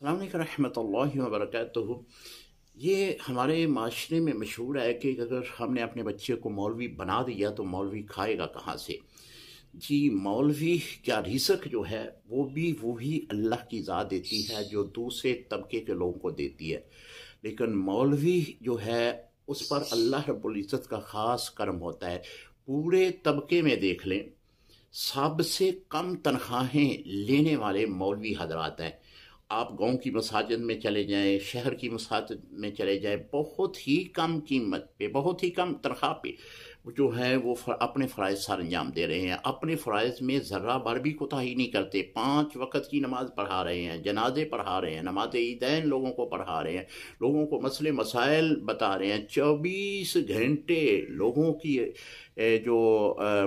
अस्सलाम वालेकुम रहमतुल्लाहि व बरकातुहू। ये हमारे माशरे में मशहूर है कि अगर हमने अपने बच्चे को मौलवी बना दिया तो मौलवी खाएगा कहाँ से। जी, मौलवी क्या रिज़्क जो है वो भी अल्लाह की ज़ात देती है जो दूसरे तबके के लोगों को देती है। लेकिन मौलवी जो है उस पर अल्लाह रब्बुल इज़्ज़त का ख़ास करम होता है। पूरे तबके में देख लें, सबसे कम तनख्वाहें लेने वाले मौलवी हजरात हैं। आप गांव की मसाजिद में चले जाएं, शहर की मसाजिद में चले जाएं, बहुत ही कम कीमत पे, बहुत ही कम तनख्वाह पे जो है वो अपने फ़राइज़ सर अंजाम दे रहे हैं। अपने फ़राइज़ में ज़र्रा भर भी कोताही नहीं करते। 5 वक़्त की नमाज पढ़ा रहे हैं, जनाजे पढ़ा रहे हैं, नमाज ईदैन लोगों को पढ़ा रहे हैं, लोगों को मसले मसाइल बता रहे हैं। 24 घंटे लोगों की जो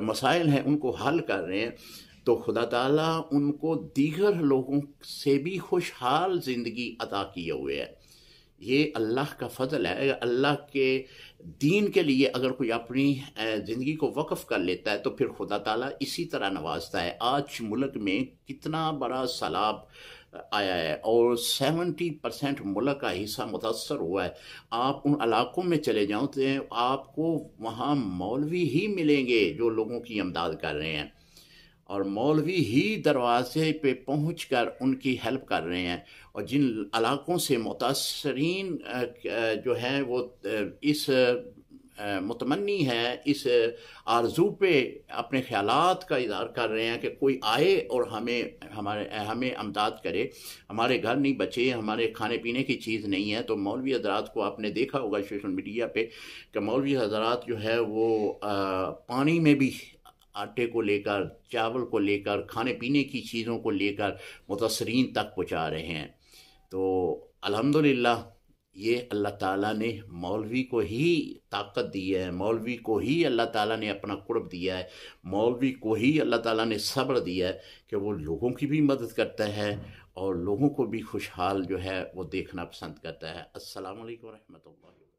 मसाइल हैं उनको हल कर रहे हैं। तो खुदा ताला उनको दीगर लोगों से भी खुशहाल ज़िंदगी अता किए हुए है। ये अल्लाह का फ़ज़ल है। अल्लाह के दीन के लिए अगर कोई अपनी ज़िंदगी को वक़्फ़ कर लेता है तो फिर खुदा ताला इसी तरह नवाजता है। आज मुल्क में कितना बड़ा सैलाब आया है और 70% मुल्क का हिस्सा मुतासर हुआ है। आप उन इलाकों में चले जाओ तो आपको वहाँ मौलवी ही मिलेंगे जो लोगों की इमदाद कर रहे हैं, और मौलवी ही दरवाजे पे पहुंचकर उनकी हेल्प कर रहे हैं। और जिन इलाकों से मुतासरीन जो हैं वो इस मुतमन्नी है, इस आरजू पे अपने ख्यालात का इज़हार कर रहे हैं कि कोई आए और हमें अमदाद करे, हमारे घर नहीं बचे, हमारे खाने पीने की चीज़ नहीं है। तो मौलवी हजरात को आपने देखा होगा सोशल मीडिया पे कि मौलवी हजरात जो है वो पानी में भी आटे को लेकर, चावल को लेकर, खाने पीने की चीज़ों को लेकर मुतासरीन तक पहुँचा रहे हैं। तो अल्हम्दुलिल्लाह ये अल्लाह ताला ने मौलवी को ही ताकत दी है, मौलवी को ही अल्लाह ताला ने अपना कुर्ब दिया है, मौलवी को ही अल्लाह ताला ने सब्र दिया है कि वो लोगों की भी मदद करता है और लोगों को भी खुशहाल जो है वो देखना पसंद करता है। अस्सलामु अलैकुम रहमतुल्लाह।